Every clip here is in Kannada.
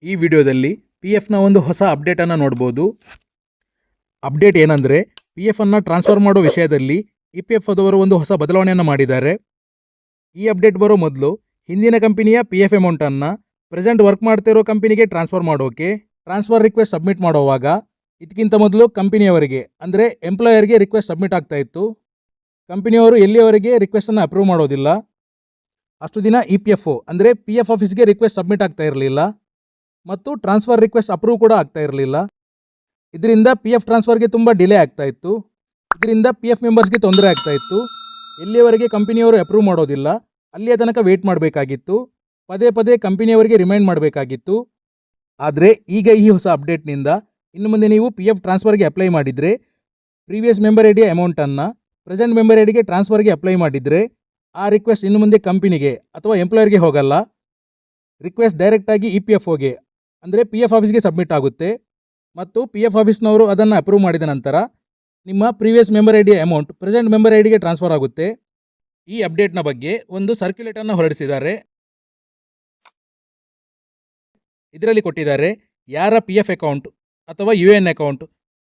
ಈ ವಿಡಿಯೋದಲ್ಲಿ PFನ ಒಂದು ಹೊಸ ಅಪ್ಡೇಟನ್ನು ನೋಡ್ಬೋದು. ಅಪ್ಡೇಟ್ ಏನಂದರೆ PFನ್ನು ಟ್ರಾನ್ಸ್ಫರ್ ಮಾಡೋ ವಿಷಯದಲ್ಲಿ EPF ಅದವರು ಒಂದು ಹೊಸ ಬದಲಾವಣೆಯನ್ನು ಮಾಡಿದ್ದಾರೆ. ಈ ಅಪ್ಡೇಟ್ ಬರೋ ಮೊದಲು ಹಿಂದಿನ ಕಂಪನಿಯ PF ಅಮೌಂಟನ್ನು ಪ್ರೆಸೆಂಟ್ ವರ್ಕ್ ಮಾಡ್ತಿರೋ ಕಂಪನಿಗೆ ಟ್ರಾನ್ಸ್ಫರ್ ಮಾಡೋಕೆ ಟ್ರಾನ್ಸ್ಫರ್ ರಿಕ್ವೆಸ್ಟ್ ಸಬ್ಮಿಟ್ ಮಾಡೋವಾಗ ಇದಕ್ಕಿಂತ ಮೊದಲು ಕಂಪನಿಯವರಿಗೆ ಅಂದರೆ ಎಂಪ್ಲಾಯರ್ಗೆ ರಿಕ್ವೆಸ್ಟ್ ಸಬ್ಮಿಟ್ ಆಗ್ತಾ ಇತ್ತು. ಕಂಪನಿಯವರು ಎಲ್ಲಿಯವರೆಗೆ ರಿಕ್ವೆಸ್ಟನ್ನು ಅಪ್ರೂವ್ ಮಾಡೋದಿಲ್ಲ ಅಷ್ಟು ದಿನ EPFO ಅಂದರೆ PF ಆಫೀಸ್ಗೆ ರಿಕ್ವೆಸ್ಟ್ ಸಬ್ಮಿಟ್ ಆಗ್ತಾ ಇರಲಿಲ್ಲ ಮತ್ತು ಟ್ರಾನ್ಸ್ಫರ್ ರಿಕ್ವೆಸ್ಟ್ ಅಪ್ರೂವ್ ಕೂಡ ಆಗ್ತಾ ಇರಲಿಲ್ಲ. ಇದರಿಂದ PF ಟ್ರಾನ್ಸ್ಫರ್ಗೆ ತುಂಬ ಡಿಲೇ ಆಗ್ತಾ ಇತ್ತು. ಇದರಿಂದ PF ಮೆಂಬರ್ಸ್ಗೆ ತೊಂದರೆ ಆಗ್ತಾ ಇತ್ತು. ಎಲ್ಲಿಯವರೆಗೆ ಕಂಪನಿಯವರು ಅಪ್ರೂವ್ ಮಾಡೋದಿಲ್ಲ ಅಲ್ಲಿಯ ತನಕ ವೇಟ್ ಮಾಡಬೇಕಾಗಿತ್ತು. ಪದೇ ಪದೇ ಕಂಪನಿಯವರಿಗೆ ರಿಮೈಂಡ್ ಮಾಡಬೇಕಾಗಿತ್ತು. ಆದರೆ ಈಗ ಈ ಹೊಸ ಅಪ್ಡೇಟ್ನಿಂದ ಇನ್ನು ಮುಂದೆ ನೀವು PF ಟ್ರಾನ್ಸ್ಫರ್ಗೆ ಅಪ್ಲೈ ಮಾಡಿದರೆ ಪ್ರೀವಿಯಸ್ ಮೆಂಬರ್ ಐಡಿಯ ಅಮೌಂಟನ್ನು ಪ್ರೆಸೆಂಟ್ ಮೆಂಬರ್ ಐಡಿಗೆ ಟ್ರಾನ್ಸ್ಫರ್ಗೆ ಅಪ್ಲೈ ಮಾಡಿದರೆ ಆ ರಿಕ್ವೆಸ್ಟ್ ಇನ್ನು ಮುಂದೆ ಕಂಪನಿಗೆ ಅಥವಾ ಎಂಪ್ಲಾಯರ್ಗೆ ಹೋಗಲ್ಲ. ರಿಕ್ವೆಸ್ಟ್ ಡೈರೆಕ್ಟಾಗಿ EPFOಗೆ ಅಂದರೆ PF ಆಫೀಸ್ಗೆ ಸಬ್ಮಿಟ್ ಆಗುತ್ತೆ ಮತ್ತು PF ಆಫೀಸ್ನವರು ಅದನ್ನು ಅಪ್ರೂವ್ ಮಾಡಿದ ನಂತರ ನಿಮ್ಮ ಪ್ರೀವಿಯಸ್ ಮೆಂಬರ್ ಐಡಿಯ ಅಮೌಂಟ್ ಪ್ರೆಸೆಂಟ್ ಮೆಂಬರ್ ಐಡಿಗೆ ಟ್ರಾನ್ಸ್ಫರ್ ಆಗುತ್ತೆ. ಈ ಅಪ್ಡೇಟ್ನ ಬಗ್ಗೆ ಒಂದು ಸರ್ಕ್ಯುಲೇಟರ್ನ ಹೊರಡಿಸಿದ್ದಾರೆ. ಇದರಲ್ಲಿ ಕೊಟ್ಟಿದ್ದಾರೆ ಯಾರ PF ಅಕೌಂಟ್ ಅಥವಾ UN ಅಕೌಂಟ್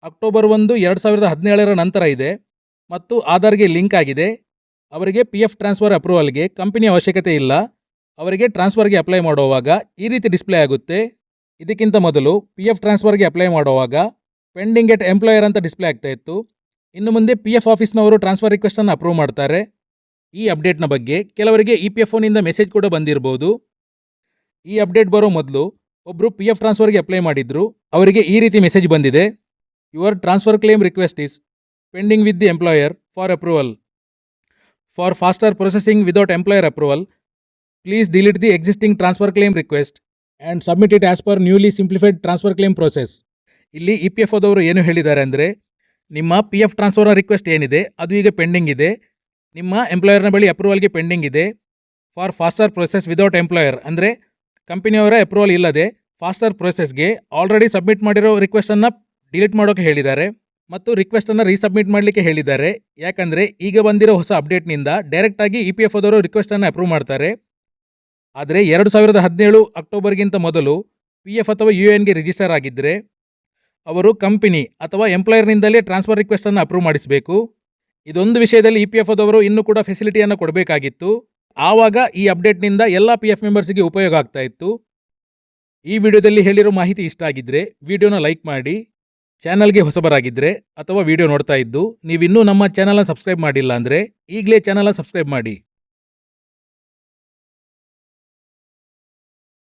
ಅಕ್ಟೋಬರ್ 1, 2017 ನಂತರ ಇದೆ ಮತ್ತು ಆಧಾರ್ಗೆ ಲಿಂಕ್ ಆಗಿದೆ ಅವರಿಗೆ PF ಟ್ರಾನ್ಸ್ಫರ್ ಅಪ್ರೂವಲ್ಗೆ ಕಂಪನಿ ಅವಶ್ಯಕತೆ ಇಲ್ಲ. ಅವರಿಗೆ ಟ್ರಾನ್ಸ್ಫರ್ಗೆ ಅಪ್ಲೈ ಮಾಡುವಾಗ ಈ ರೀತಿ ಡಿಸ್ಪ್ಲೇ ಆಗುತ್ತೆ. ಇದಕ್ಕಿಂತ ಮೊದಲು PF ಟ್ರಾನ್ಸ್ಫರ್ಗೆ ಅಪ್ಲೈ ಮಾಡುವಾಗ ಪೆಂಡಿಂಗ್ ಎಟ್ ಎಂಪ್ಲಾಯರ್ ಅಂತ ಡಿಸ್ಪ್ಲೇ ಆಗ್ತಾ ಇತ್ತು. ಇನ್ನು ಮುಂದೆ PF ಆಫೀಸ್ನವರು ಟ್ರಾನ್ಸ್ಫರ್ ರಿಕ್ವೆಸ್ಟನ್ನು ಅಪ್ರೂವ್ ಮಾಡ್ತಾರೆ. ಈ ಅಪ್ಡೇಟ್ನ ಬಗ್ಗೆ ಕೆಲವರಿಗೆ EPFOನಿಂದ ಮೆಸೇಜ್ ಕೂಡ ಬಂದಿರಬಹುದು. ಈ ಅಪ್ಡೇಟ್ ಬರೋ ಮೊದಲು ಒಬ್ಬರು PF ಟ್ರಾನ್ಸ್ಫರ್ಗೆ ಅಪ್ಲೈ ಮಾಡಿದ್ರು. ಅವರಿಗೆ ಈ ರೀತಿ ಮೆಸೇಜ್ ಬಂದಿದೆ. Your transfer claim request is pending with the employer for approval. For faster processing without employer approval please delete the existing transfer claim request and submit it as per newly simplified transfer claim process. ಇಲ್ಲಿ EPFOದವರು ಏನು ಹೇಳಿದ್ದಾರೆ ಅಂದರೆ ನಿಮ್ಮ PF ಟ್ರಾನ್ಸ್ಫರ್ ರಿಕ್ವೆಸ್ಟ್ ಏನಿದೆ ಅದು ಈಗ ಪೆಂಡಿಂಗ್ ಇದೆ. ನಿಮ್ಮ ಎಂಪ್ಲಾಯರ್ನ ಬಳಿ ಅಪ್ರೂವಲ್ಗೆ ಪೆಂಡಿಂಗ್ ಇದೆ. For faster process without employer ಅಂದರೆ ಕಂಪನಿಯವರ ಅಪ್ರೂವಲ್ ಇಲ್ಲದೆ ಫಾಸ್ಟರ್ ಪ್ರೊಸೆಸ್ಗೆ ಆಲ್ರೆಡಿ ಸಬ್ಮಿಟ್ ಮಾಡಿರೋ ರಿಕ್ವೆಸ್ಟನ್ನು ಡಿಲೀಟ್ ಮಾಡೋಕ್ಕೆ ಹೇಳಿದ್ದಾರೆ ಮತ್ತು ರಿಕ್ವೆಸ್ಟನ್ನು ರೀಸಬ್ಮಿಟ್ ಮಾಡಲಿಕ್ಕೆ ಹೇಳಿದ್ದಾರೆ. ಯಾಕಂದರೆ ಈಗ ಬಂದಿರೋ ಹೊಸ ಅಪ್ಡೇಟ್ನಿಂದ ಡೈರೆಕ್ಟಾಗಿ EPFOದವರು ರಿಕ್ವೆಸ್ಟನ್ನು ಅಪ್ರೂವ್ ಮಾಡ್ತಾರೆ. ಆದರೆ 2017 ಅಕ್ಟೋಬರ್ಗಿಂತ ಮೊದಲು PF ಅಥವಾ UNಗೆ ರಿಜಿಸ್ಟರ್ ಆಗಿದ್ದರೆ ಅವರು ಕಂಪನಿ ಅಥವಾ ಎಂಪ್ಲಾಯರ್ನಿಂದಲೇ ಟ್ರಾನ್ಸ್ಫರ್ ರಿಕ್ವೆಸ್ಟನ್ನು ಅಪ್ರೂವ್ ಮಾಡಿಸಬೇಕು. ಇದೊಂದು ವಿಷಯದಲ್ಲಿ EPFOದವರು ಇನ್ನೂ ಕೂಡ ಫೆಸಿಲಿಟಿಯನ್ನು ಕೊಡಬೇಕಾಗಿತ್ತು. ಆವಾಗ ಈ ಅಪ್ಡೇಟ್ನಿಂದ ಎಲ್ಲ PF ಮೆಂಬರ್ಸಿಗೆ ಉಪಯೋಗ ಆಗ್ತಾ ಇತ್ತು. ಈ ವಿಡಿಯೋದಲ್ಲಿ ಹೇಳಿರೋ ಮಾಹಿತಿ ಇಷ್ಟ ಆಗಿದ್ದರೆ ವಿಡಿಯೋನ ಲೈಕ್ ಮಾಡಿ. ಚಾನಲ್ಗೆ ಹೊಸಬರಾಗಿದ್ದರೆ ಅಥವಾ ವಿಡಿಯೋ ನೋಡ್ತಾ ಇದ್ದು ನೀವಿನ್ನೂ ನಮ್ಮ ಚಾನಲ್ನ ಸಬ್ಸ್ಕ್ರೈಬ್ ಮಾಡಿಲ್ಲ ಅಂದರೆ ಈಗಲೇ ಚಾನಲ್ನ ಸಬ್ಸ್ಕ್ರೈಬ್ ಮಾಡಿ.